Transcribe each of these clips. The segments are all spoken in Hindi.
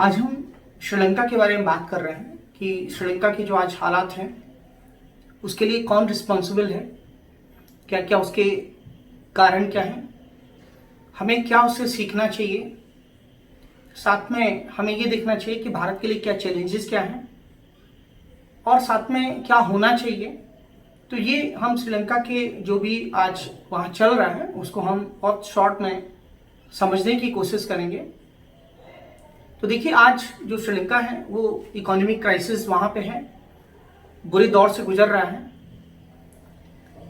आज हम श्रीलंका के बारे में बात कर रहे हैं कि श्रीलंका की जो आज हालात हैं उसके लिए कौन रिस्पॉन्सिबल है, क्या क्या उसके कारण क्या हैं, हमें क्या उससे सीखना चाहिए, साथ में हमें ये देखना चाहिए कि भारत के लिए क्या चैलेंजेस क्या हैं और साथ में क्या होना चाहिए। तो ये हम श्रीलंका के जो भी आज वहाँ चल रहा है उसको हम बहुत शॉर्ट में समझने की कोशिश करेंगे। तो देखिए, आज जो श्रीलंका है वो इकोनॉमिक क्राइसिस वहाँ पे है, बुरे दौर से गुजर रहा है।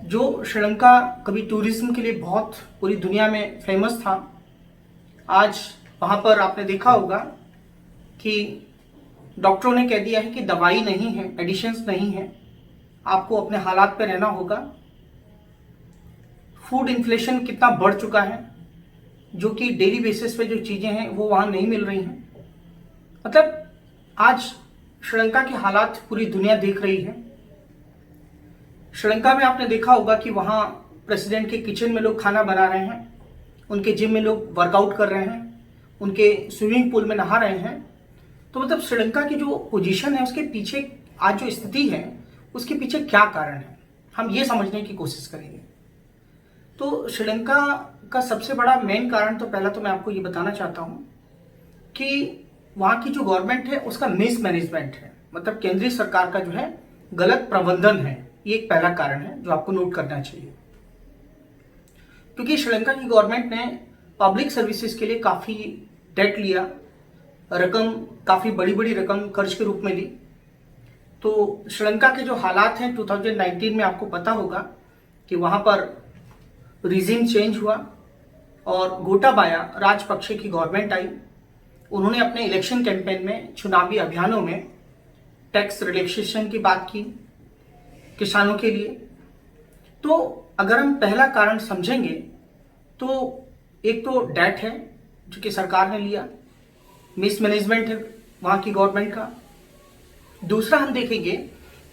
जो श्रीलंका कभी टूरिज्म के लिए बहुत पूरी दुनिया में फेमस था, आज वहाँ पर आपने देखा होगा कि डॉक्टरों ने कह दिया है कि दवाई नहीं है, मेडिसिन्स नहीं है, आपको अपने हालात पे रहना होगा। फूड इन्फ्लेशन कितना बढ़ चुका है, जो कि डेली बेसिस पे जो चीज़ें हैं वो वहाँ नहीं मिल रही हैं। मतलब आज श्रीलंका के हालात पूरी दुनिया देख रही है। श्रीलंका में आपने देखा होगा कि वहाँ प्रेसिडेंट के किचन में लोग खाना बना रहे हैं, उनके जिम में लोग वर्कआउट कर रहे हैं, उनके स्विमिंग पूल में नहा रहे हैं। तो मतलब श्रीलंका की जो पोजीशन है उसके पीछे आज जो स्थिति है उसके पीछे क्या कारण है, हम ये समझने की कोशिश करेंगे। तो श्रीलंका का सबसे बड़ा मेन कारण तो पहला तो मैं आपको ये बताना चाहता हूँ कि वहाँ की जो गवर्नमेंट है उसका मिसमैनेजमेंट है, मतलब केंद्रीय सरकार का जो है गलत प्रबंधन है। ये एक पहला कारण है जो आपको नोट करना चाहिए, क्योंकि श्रीलंका की गवर्नमेंट ने पब्लिक सर्विसेज के लिए काफ़ी डेट लिया, रकम काफ़ी बड़ी बड़ी रकम कर्ज के रूप में ली। तो श्रीलंका के जो हालात हैं 2019 में आपको पता होगा कि वहाँ पर रिजीम चेंज हुआ और गोटाबाया राजपक्षे की गवर्नमेंट आई। उन्होंने अपने इलेक्शन कैंपेन में, चुनावी अभियानों में टैक्स रिलैक्सेशन की बात की किसानों के लिए। तो अगर हम पहला कारण समझेंगे तो एक तो डेट है जो कि सरकार ने लिया, मिसमैनेजमेंट है वहाँ की गवर्नमेंट का। दूसरा हम देखेंगे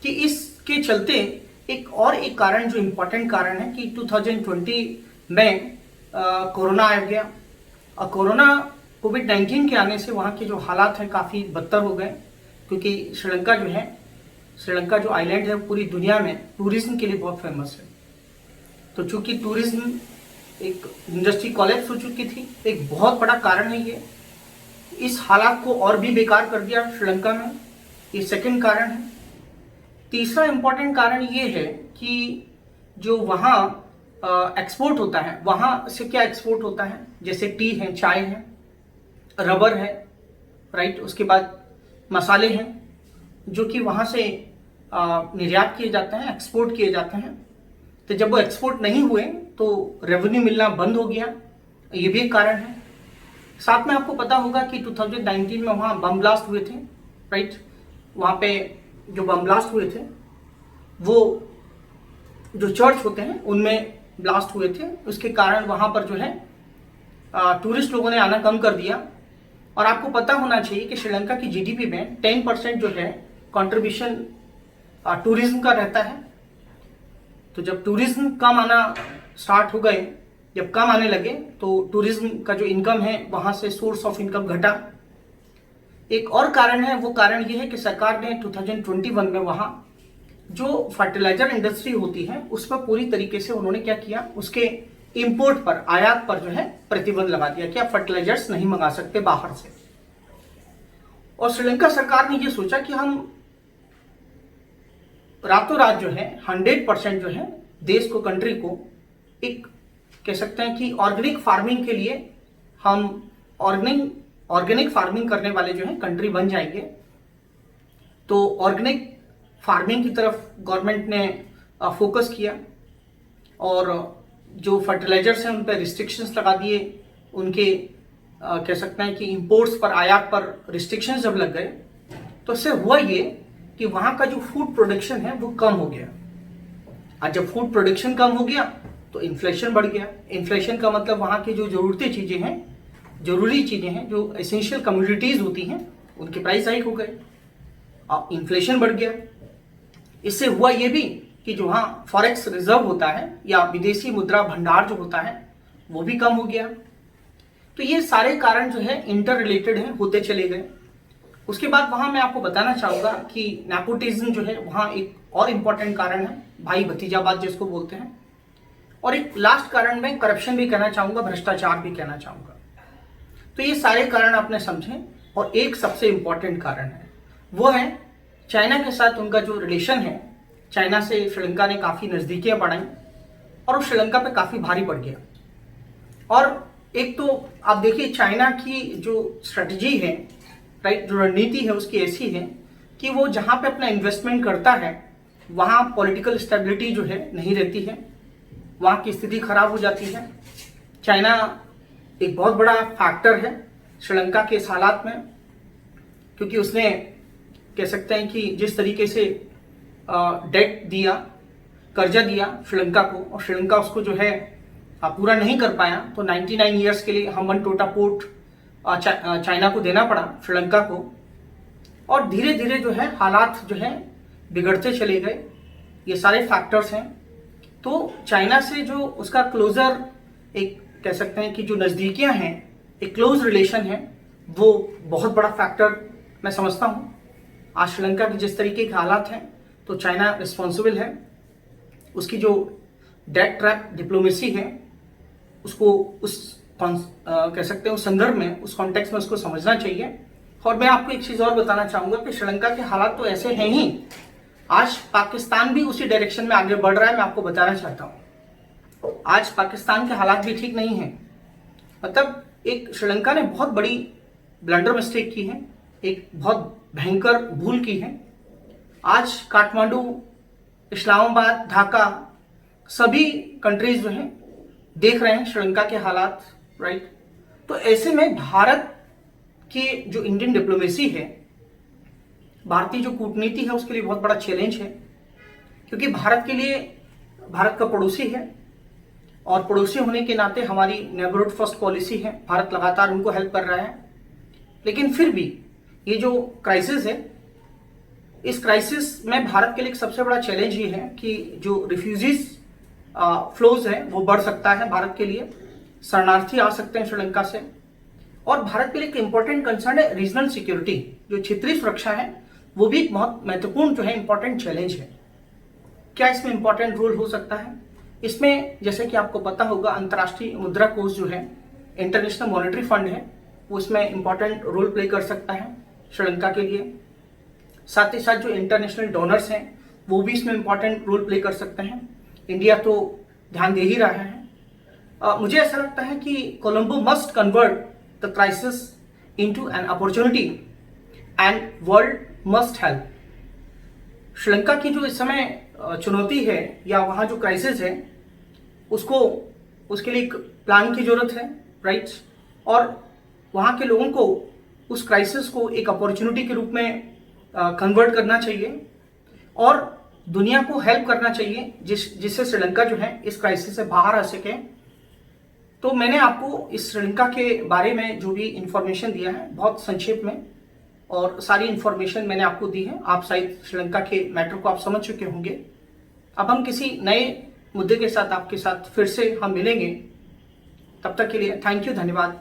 कि इसके चलते एक कारण जो इम्पोर्टेंट कारण है कि 2020 में कोरोना आ गया और कोविड-19 के आने से वहाँ के जो हालात हैं काफ़ी बदतर हो गए, क्योंकि श्रीलंका जो आइलैंड है पूरी दुनिया में टूरिज्म के लिए बहुत फेमस है। तो चूंकि टूरिज्म एक इंडस्ट्री कोलैप्स हो चुकी थी, एक बहुत बड़ा कारण है ये। इस हालात को और भी बेकार कर दिया श्रीलंका में, ये सेकंड कारण है। तीसरा इंपॉर्टेंट कारण ये है कि जो वहाँ एक्सपोर्ट होता है, वहाँ से क्या एक्सपोर्ट होता है, जैसे टी है, चाय है, रबर है, राइट, उसके बाद मसाले हैं जो कि वहाँ से निर्यात किए जाते हैं, एक्सपोर्ट किए जाते हैं। तो जब वो एक्सपोर्ट नहीं हुए तो रेवेन्यू मिलना बंद हो गया, ये भी एक कारण है। साथ में आपको पता होगा कि 2019 में वहाँ बम ब्लास्ट हुए थे, राइट। वहाँ पे जो बम ब्लास्ट हुए थे वो जो चर्च होते हैं उनमें ब्लास्ट हुए थे। उसके कारण वहाँ पर जो है टूरिस्ट लोगों ने आना कम कर दिया। और आपको पता होना चाहिए कि श्रीलंका की जीडीपी में 10% जो है कंट्रीब्यूशन टूरिज्म का रहता है। तो जब टूरिज्म कम आना स्टार्ट हो गए, जब कम आने लगे, तो टूरिज्म का जो इनकम है वहाँ से सोर्स ऑफ इनकम घटा। एक और कारण है, वो कारण ये है कि सरकार ने 2021 में वहाँ जो फर्टिलाइजर इंडस्ट्री होती है उस पर पूरी तरीके से उन्होंने क्या किया, उसके इंपोर्ट पर, आयात पर जो है प्रतिबंध लगा दिया कि आप फर्टिलाइजर्स नहीं मंगा सकते बाहर से। और श्रीलंका सरकार ने ये सोचा कि हम रातों रात जो है 100% जो है देश को, कंट्री को एक कह सकते हैं कि ऑर्गेनिक फार्मिंग के लिए हम ऑर्गेनिक फार्मिंग करने वाले जो है कंट्री बन जाएंगे। तो ऑर्गेनिक फार्मिंग की तरफ गवर्नमेंट ने फोकस किया और जो फर्टिलाइजर्स हैं उन पर रिस्ट्रिक्शंस लगा दिए। उनके कह सकते हैं कि इंपोर्ट्स पर, आयात पर रिस्ट्रिक्शंस जब लग गए तो इससे हुआ ये कि वहाँ का जो फूड प्रोडक्शन है वो कम हो गया। और जब फूड प्रोडक्शन कम हो गया तो इन्फ्लेशन बढ़ गया। इन्फ्लेशन का मतलब वहाँ की जो जरूरी चीज़ें हैं, जो एसेंशियल कमोडिटीज़ होती हैं, उनके प्राइस हाइक हो गए और इन्फ्लेशन बढ़ गया। इससे हुआ ये भी कि जो वहाँ फॉरेक्स रिजर्व होता है या विदेशी मुद्रा भंडार जो होता है वो भी कम हो गया। तो ये सारे कारण जो है इंटर रिलेटेड हैं, होते चले गए। उसके बाद वहां मैं आपको बताना चाहूंगा कि नेपोटिज्म जो है वहां एक और इम्पोर्टेंट कारण है, भाई भतीजावाद जिसको बोलते हैं। और एक लास्ट कारण में करप्शन भी कहना चाहूंगा, भ्रष्टाचार भी कहना चाहूंगा। तो ये सारे कारण आपने समझे। और एक सबसे इंपॉर्टेंट कारण है, वो है चाइना के साथ उनका जो रिलेशन है। चाइना से श्रीलंका ने काफी नजदीकियां बढ़ाई और वो श्रीलंका पे काफी भारी पड़ गया। और एक तो आप देखिए चाइना की जो स्ट्रेटजी है, राइट, जो रणनीति है उसकी ऐसी है कि वो जहां पे अपना इन्वेस्टमेंट करता है वहां पॉलिटिकल स्टेबिलिटी जो है नहीं रहती है, वहां की स्थिति खराब हो जाती है। चाइना एक बहुत बड़ा फैक्टर है श्रीलंका के इस हालात में, क्योंकि उसने कह सकते हैं कि जिस तरीके से डेट दिया, कर्जा दिया श्रीलंका को, और श्रीलंका उसको जो है पूरा नहीं कर पाया, तो 99 ईयर्स के लिए हम्बनटोटा पोर्ट चाइना को देना पड़ा श्रीलंका को। और धीरे धीरे जो है हालात जो है बिगड़ते चले गए। ये सारे फैक्टर्स हैं। तो चाइना से जो उसका क्लोजर, एक कह सकते हैं कि जो नजदीकियां हैं, एक क्लोज रिलेशन है, वो बहुत बड़ा फैक्टर मैं समझता हूं। आज श्रीलंका की जिस तरीके के हालात हैं, तो चाइना रिस्पॉन्सिबल है। उसकी जो डेट ट्रैप डिप्लोमेसी है उसको उस कह सकते हैं उस संदर्भ में, उस कॉन्टेक्स्ट में उसको समझना चाहिए। और मैं आपको एक चीज और बताना चाहूंगा कि श्रीलंका के हालात तो ऐसे हैं ही, आज पाकिस्तान भी उसी डायरेक्शन में आगे बढ़ रहा है। मैं आपको बताना चाहता हूं, आज पाकिस्तान के हालात भी ठीक नहीं है। मतलब एक श्रीलंका ने बहुत बड़ी ब्लंडर मिस्टेक की है, एक बहुत भयंकर भूल की है। आज काठमांडू, इस्लामाबाद, ढाका, सभी कंट्रीज जो हैं देख रहे हैं श्रीलंका के हालात, राइट। तो ऐसे में भारत की जो इंडियन डिप्लोमेसी है, भारतीय जो कूटनीति है, उसके लिए बहुत बड़ा चैलेंज है। क्योंकि भारत के लिए, भारत का पड़ोसी है और पड़ोसी होने के नाते हमारी नेबरहुड फर्स्ट पॉलिसी है, भारत लगातार उनको हेल्प कर रहा है। लेकिन फिर भी ये जो क्राइसिस है, इस क्राइसिस में भारत के लिए एक सबसे बड़ा चैलेंज ये है कि जो रिफ्यूजीज फ्लोज है वो बढ़ सकता है भारत के लिए, शरणार्थी आ सकते हैं श्रीलंका से। और भारत के लिए एक इंपॉर्टेंट कंसर्न है रीजनल सिक्योरिटी, जो क्षेत्रीय सुरक्षा है, वो भी एक बहुत महत्वपूर्ण जो है इंपॉर्टेंट चैलेंज है। क्या इसमें इंपॉर्टेंट रोल हो सकता है? इसमें जैसे कि आपको पता होगा, अंतर्राष्ट्रीय मुद्रा कोष जो है, इंटरनेशनल मॉनेटरी फंड है, वो इसमें इंपॉर्टेंट रोल प्ले कर सकता है श्रीलंका के लिए। साथ ही साथ जो इंटरनेशनल डोनर्स हैं वो भी इसमें इंपॉर्टेंट रोल प्ले कर सकते हैं। इंडिया तो ध्यान दे ही रहा है। मुझे ऐसा लगता है कि Colombo must convert the crisis into an opportunity and world must help. Sri Lanka की जो इस समय चुनौती है या वहां जो क्राइसिस है, उसको, उसके लिए एक प्लान की जरूरत है, राइट। और वहां के लोगों को उस क्राइसिस को एक अपॉर्चुनिटी के रूप में कन्वर्ट करना चाहिए और दुनिया को हेल्प करना चाहिए, जिससे श्रीलंका जो है इस क्राइसिस से बाहर आ सके। तो मैंने आपको इस श्रीलंका के बारे में जो भी इंफॉर्मेशन दिया है, बहुत संक्षेप में, और सारी इंफॉर्मेशन मैंने आपको दी है। आप शायद श्रीलंका के मैटर को आप समझ चुके होंगे। अब हम किसी नए मुद्दे के साथ आपके साथ फिर से हम मिलेंगे। तब तक के लिए थैंक यू, धन्यवाद।